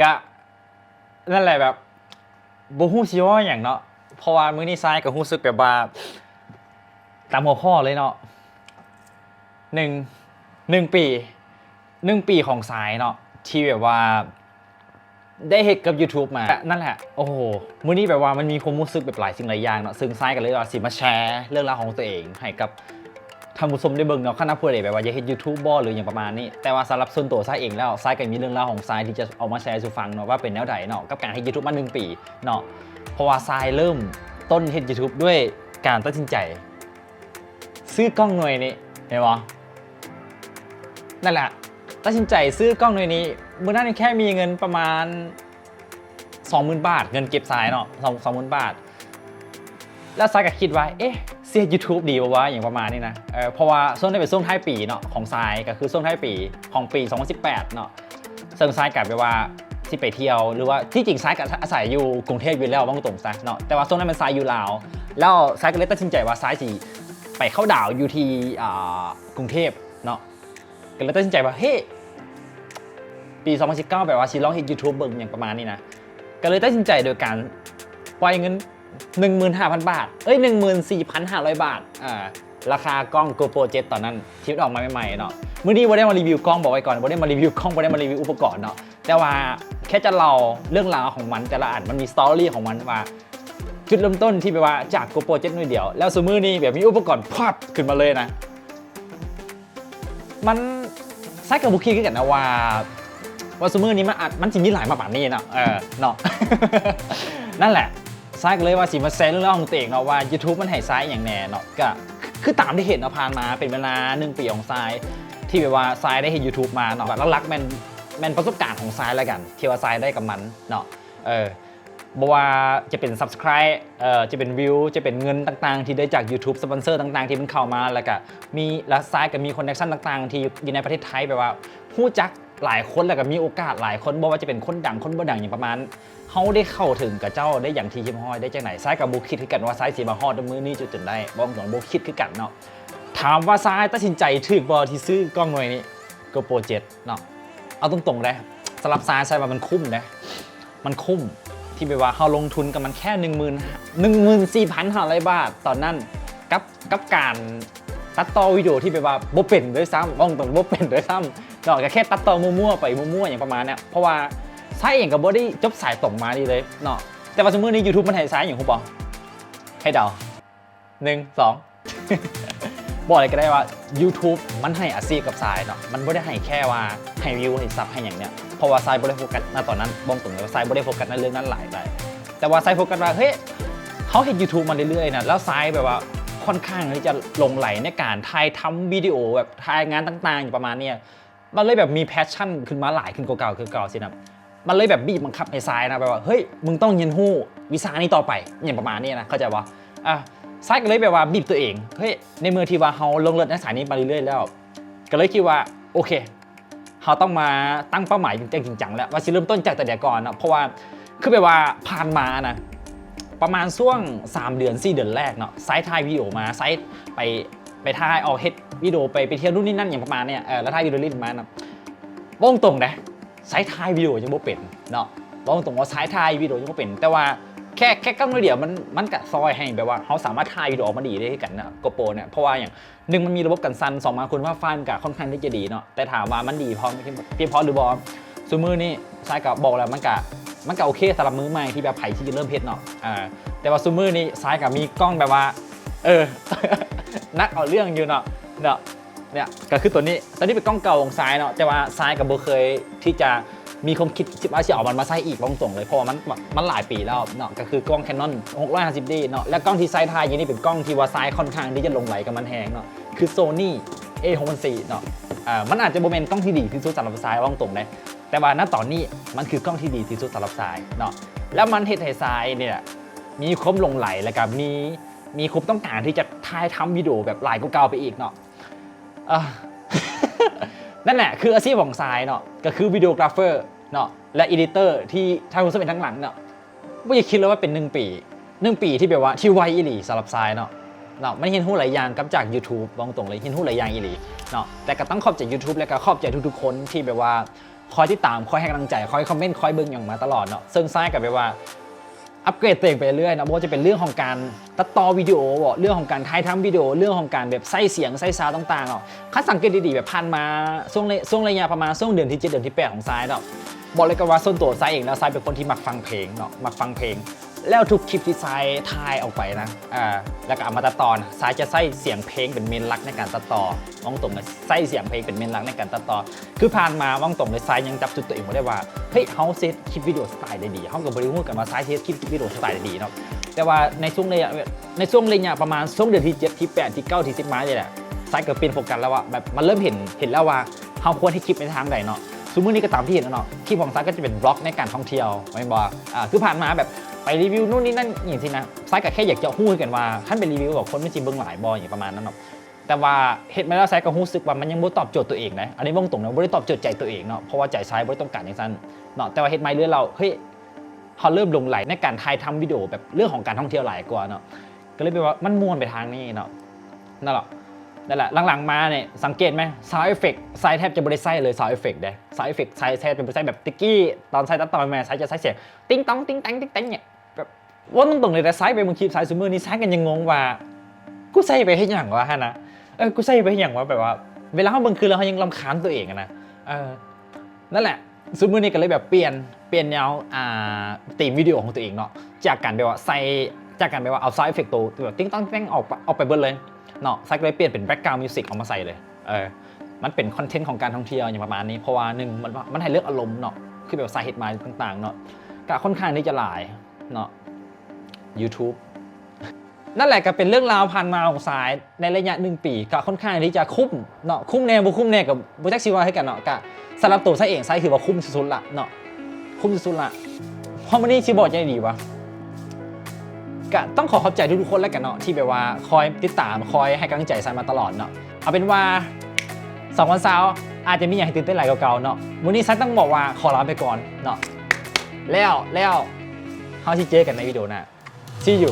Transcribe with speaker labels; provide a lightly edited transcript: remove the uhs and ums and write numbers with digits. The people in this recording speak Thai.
Speaker 1: ก็นั่นแหละแบบบ่ฮู้สิว่าอย่างเนาะเพราะว่ามื้อนี้ทรายก็รู้สึกแบบว่าตามหัวข้อเลยเนาะหนึ่ง1 ปี1 ปีของสายเนาะที่แบบว่าได้เฮ็ดกับ YouTube มานั่นแหละโอ้โหมื้อนี้แบบว่ามันมีความรู้สึกแบบหลายสิ่งหลายอย่างเนาะซึ่งทรายก็เลยว่าสิมาแชร์เรื่องราวของตัวเองให้กับท่านผู้ชมได้เบิ่งเนาะคณะผู้ใดแบบว่าอยากเฮ็ด YouTube บ่หรืออย่างประมาณนี้แต่ว่าสำหรับส่วนตัวทรายเองแล้วทรายก็มีเรื่องราวของทรายที่จะเอามาแชร์สู่ฟังเนาะว่าเป็นแนวใดเนาะกับการเฮ็ด YouTube มา1 ปีเนาะเพราะว่าทรายเริ่มต้นเฮ็ด YouTube ด้วยการตัดสินใจซื้อกล้องหน่วยนี้เห็นบ่นั่นแหละตัดสินใจซื้อกล้องหน่วยนี้มื้อนั้นแค่มีเงินประมาณ 20,000 บาทเงินเก็บทรายเนาะ20,000 บาทแล้วทรายก็คิดว่าเอ๊ะเสีย YouTube ดีป่าววะอย่างประมาณนี้นะเพราะว่าช่วงนี้เป็นช่วงท้ายปีเนาะของทรายก็คือช่วงท้ายปีของปี 2018 เนาะซึ่งทรายกลับไปว่าที่ไปเที่ยวหรือว่าที่จริงทรายก็อาศัยอยู่กรุงเทพอยู่แล้วบางตรงซะเนาะแต่ว่าช่วงนั้นเป็นทรายอยู่ลาวแล้วทรายก็เลยตัดสินใจว่าทรายสิไปเข้าดาวอยู่ที่กรุงเทพเนาะก็เลยตัดสินใจว่าเฮ้ปี 2019 แบบว่าสิลองเฮ็ด YouTube เบิ่งอย่างประมาณนี้นะก็เลยตัดสินใจโดยการปล่อยเงิน 15,000 บาท14,500 บาทราคากล้อง GoPro 7 ตอนนั้นที่ออกมาใหม่ๆเนาะมื้อนี้บ่ได้มารีวิวกล้องบอกไว้ก่อนบ่ได้มารีวิวกล้องบ่ได้มารีวิวอุปกรณ์เนาะแต่ว่าแค่จะเล่าเรื่องราวของมันแต่ละอันมันมีสตอรี่ของมันว่าจุดเริ่มต้นที่แบบว่าจาก GoPro 7 หน่วยเดียวแล้วซุมื้อนี้แบบมีอุปกรณ์พับขึ้นมาเลยนะมันใช้กับบุคคลคือกันนะว่าซุมื้อนี้มันสิมีหลายมาปานนี้เนาะเนาะ นั่นแหละทรายก็เลยว่าสิมาแชร์เรื่องราวของตัวเองเนาะว่า YouTube มันให้ทรายอย่างแน่เนาะก็คือตามที่เห็นเนาะผ่านมาเป็นเวลา1 ปีของทรายที่แบบว่าทรายได้เห็น YouTube มาเนาะแบบรักๆแม่นประสบการณ์ของทรายแล้วกันที่ว่าทรายได้กับมันเนาะบ่ว่าจะเป็น Subscribe จะเป็นวิวจะเป็นเงินต่างๆที่ได้จาก YouTube สปอนเซอร์ต่างๆที่มันเข้ามาแล้วก็มีและทรายก็มีคอนเนคชั่นต่างๆที่อยู่ในประเทศไทยแบบว่าฮู้จักหลายคนแล้วก็มีโอกาสหลายคนบ่ว่าจะเป็นคนดังคนบ่ดังอย่างประมาณเขาได้เข้าถึงกับเจ้าได้อย่างที่คิดฮอดได้จากไหนซ้ายกับโบคิดคือกันว่าซ้ายสิมาฮอดมื้อนี้จนได้บ่ต้องโบคิดคือกันเนาะถามว่าซ้ายตัดสินใจถูกบ่ที่ซื้อกล้องหน่วยนี้ GoPro 7 เนาะเอาตรงๆเลยสำหรับซ้ายว่ามันคุ้มนะมันคุ้มที่แบบว่าเฮาลงทุนกับมันแค่ 14,500 บาทตอนนั้นกับการตัดต่อวิดีโอที่แบบว่าบ่เป็นด้วยซ้ำบ่ต้องบ่เป็นด้วยซ้ำเนาะก็แค่ตัดต่อมั่วๆไปมั่วๆอย่างประมาณเนี้ยเพราะว่าทรายเองก็บ่ได้จบสายตรงมาดีเลยเนาะแต่ว่าสมมุตินี้ YouTube มันให้ทรายอย่างฮู้บ่ให้เดา1 2 บอกเลยก็ได้ว่า YouTube มันให้อาชีพกับทรายเนาะมันบ่ได้ให้แค่ว่าให้วิวให้ซับให้อย่างเนี้ยเพราะว่าทรายบ่ได้โฟกัสณตอนนั้นบอกตรงเลยว่าทรายบ่ได้โฟกัสในเรื่องนั้นหลายแต่ว่าทรายโฟกัสว่าเฮ้ยเขาเห็น YouTube มาเรื่อยๆนะแล้วทรายแบบว่าค่อนข้างที่จะหลงไหลในการถ่ายทำวิดีโอแบบถ่ายงานต่างๆอย่างประมาณเนี้ยมันเลยแบบมีแพชชั่นขึ้นมาหลายขึ้นกว่าเก่าคือเก่าสินะมันเลยแบบบีบบังคับให้ทรายนะแบบว่าเฮ้ยมึงต้องเรียนรู้วิชานี้ต่อไปอย่างประมาณนี้นะเข้าใจปะทรายก็เลยแบบว่าบีบตัวเองเฮ้ยในเมื่อที่ว่าเฮาลงเลือดในสายนี้มาเรื่อยๆแล้วก็เลยคิดว่าโอเคเฮาต้องมาตั้งเป้าหมายจริงจังแล้วว่าสิเริ่มต้นจากแต่เดี๋ยวก่อนนะเพราะว่าคือแบบว่าผ่านมานะประมาณช่วง3 เดือน 4 เดือนแรกเนาะไซต์ถ่ายวิดีโอมาไซต์ไปถ่ายเอาเฮ็ดวิดีโอไปเที่ยวนู่นนี่นั่นอย่างประมาณเนี้ยแล้วถ่ายวิดีโอลินมานะบ้องตรงนะไซต์ถ่ายวิดีโอยังบ่เป็นเนาะบ้องตรงว่าไซต์ถ่ายวิดีโอยังบ่เป็นแต่ว่าแค่กล้องเดียวมันกะซอยให้แบบว่าเขาสามารถถ่ายวิดีโอออกมาดีได้กันนะโกโปรเนี่ยเพราะว่าอย่างหนึ่งมันมีระบบกันสั่น2มาคุณว่าไฟล์มันกะค่อนข้างที่จะดีเนาะแต่ถามว่ามันดีพอเพียงพอหรือบอซูมือนี่ใช่กับบอกแล้วมันกะโอเคสำหรับมือใหม่ที่แบบไผ่ที่จะเริ่มเพชรเนาะแต่ว่าซูมือนี่ซ้ายกับมีกล้องแบบว่านักเอาเรื่องอยู่เนาะเนี่ยก็คือตัวนี้เป็นกล้องเก่าของซ้ายเนาะแต่ว่าซ้ายกับโบเคยที่จะมีความคิดว่าจะเอามันมาใส่อีกตรงๆเลยเพราะว่ามันหลายปีแล้วเนาะก็คือกล้อง Canon 650D เนาะและกล้องที่ไซส์ไทยนี่เป็นกล้องที่ว่าไซส์ค่อนข้างที่จะลงไหลกับมันแหงเนาะคือ Sony A64 เนาะมันอาจจะโมเมนต์กล้องที่ดีที่สุดสำหรับไซส์ตรงๆเลยแต่ว่าณตอนนี้มันคือกล้องที่ดีที่สุดสำหรับไซส์เนาะแล้วมันเฮ็ดให้ไซส์เนี่ยมีความลงไหลและกับมีความต้องการที่จะถ่ายทำวิดีโอแบบหลายกว่าเก่าไปอีกเนาะนั่นแหละคืออาชีพของไซส์เนาะก็คือวิดีโอกราฟเฟอร์เนาะและอีดิเตอร์ที่ทางคุณสมัยทั้งหลังเนาะไม่อยากคิดเลยว่าเป็น1 ปีที่แบบว่าที่ไวอีหลีสำหรับทรายเนาะไม่เห็นหู้หลายอย่างกับจาก YouTube บอกตรงเลยเห็นหู้หลายอย่างอีหลีเนาะแต่ก็ต้องขอบใจ YouTube และก็ขอบใจทุกๆคนที่แบบว่า คอยติดตามคอยให้กำลังใจคอยคอมเมนต์คอยเบิ่งอย่างมาตลอดเนาะซึ่งซ้ายกับไปว่าอัปเกรดตัวเองไปเรื่อยนะว่าจะเป็นเรื่องของการตัดต่อวิดีโอเรื่องของการถ่ายทำวิดีโอเรื่องของการแบบใส่เสียงใส่ซาวต่างๆเนาะคัดสังเกตดีๆแบบผ่านมาช่วงระยะประมาณช่วงเดือนที่7เดือนที่8ของซ้ายเนาะบอกเลยกันว่าส่วนตัวซ้ายเองแล้วซ้ายเป็นคนที่มักฟังเพลงเนาะมักฟังเพลงแล้วทุกคลิปที่ซ้ายถ่ายออกไปนะแล้วก็เอามาตัดต่อซ้ายจะใส่เสียงเพลงเป็นเมนหลักในการตัดต่อว่องตรงเลยใส่เสียงเพลงเป็นเมนหลักในการตัดต่อคือผ่านมาว่องตรงเลยซ้ายยังจับจุดตัวเองไม่ได้ว่าเฮ้ยเขาเซตคลิปวิดีโอสไตล์ได้ดีเขากับบริวูดกันมาซ้ายเซตคลิปวิดีโอสไตล์ได้ดีเนาะแต่ว่าในช่วงระยะประมาณช่วงเดือนที่7ที่8ที่9ที่10มาเนี่ยแหละซ้ายเกิดเปลี่ยนโฟกัสแล้วว่าแบบมันเริ่มเห็นแล้วว่าเขาควรที่คลิปในทางใดเนาะสมมตินี้ก็ตามที่เห็นเนาะคลิปของซ้ายก็จะเป็นบล็อกในการท่องเที่ยวไม่บอกคือผ่านมาแบบไปรีวิวนู่นนี่นั่นอย่างที่นะซ้ายก็แค่อยากจะฮู้กันว่าท่านเป็นรีวิวแบบคนไม่จริงเบื้องหลายบออย่างประมาณนั้นเนาะแต่ว่าเห็นมาแล้วซ้ายก็รู้สึกว่ามันยังไม่ตอบโจทย์ตัวเองนะอันนี้ตรงนะไม่ได้ตอบโจทย์ใจตัวเองเนาะเพราะว่าใจซ้ายไม่ได้ต้องการอย่างนั้นเนาะแต่ว่าเห็นไหมเรื่องเราเฮ้ยเขาเริ่มลงไหลในการถ่ายทำวิดีโอแบบเรื่องของการท่องเที่ยวหลายกว่าเนาะก็เลยแปลว่ามันม่วนไปทางนี้เนาะนั่นแหละหลังๆมาเนี่ยสังเกตไหมซาวด์เอฟเฟกต์ไซแทบจะไม่ได้ใส่เลยซาวด์เอฟเฟกต์เด้ซาวด์เอฟเฟกต์ไซแทบจะไม่ใส่แบบติ๊กกี้ตอนไซตัดต่อมาไซจะใส่เสียงติ้งต้องติ้งตังติ้งตังเนี่ยแบบว่าตรงๆเลยแต่ไซไปบางคลิปไซซูเมอร์นี่ไซกันยังงงว่ากูใส่ไปให้อย่างวะฮะนะกูใส่ไปให้อย่างวะแบบว่าเวลาเขาบางคืนแล้วเขายังรำคาญตัวเองนะนั่นแหละซูเมอร์นี่ก็เลยแบบเปลี่ยนแนวธีมวิดีโอของตัวเองเนาะจากการแบบว่าเอาซาวด์เอฟเฟกต์ตัวแบบติ้งต้องติ้งออกไปเบิดเลยเนาะไซก็เลยเปลี่ยนเป็นแบ็กกราวด์มิวสิกออกมาใส่เลยมันเป็นคอนเทนต์ของการท่องเที่ยวอย่างประมาณนี้เพราะว่าหนึ่งมันให้เลือกอารมณ์เนาะคือแบบสาเหตุมาต่างๆเนาะก็ค่อนข้างที่จะหลายเนาะ YouTube นั่นแหละก็เป็นเรื่องราวผ่านมาของสายในระยะ1 ปีก็ค่อนข้างที่จะคุ้มเนาะคุ้มแน่บ่คุ้มแน่กับโปรเจกต์ซีวาให้กันเนาะก็สำหรับตัวไซเองไซคือว่าคุ้มสุดๆละเนาะคุ้มสุดๆละเพราะมันนี่ชีบอร์ดใจดีวะก็ต้องขอขอบใจทุกๆคนแล้วกันเนาะที่แบบว่าคอยติดตามคอยให้กำลังใจไซมาตลอดเนาะเอาเป็นว่า2 วันเสาร์อาจจะมีอย่างตื่นเต้นหลายเก่าๆเนาะวันนี้ไซต้องบอกว่าขอลาไปก่อนเนาะแล้วเขาที่เจอกันในวิดีโอหน้า See you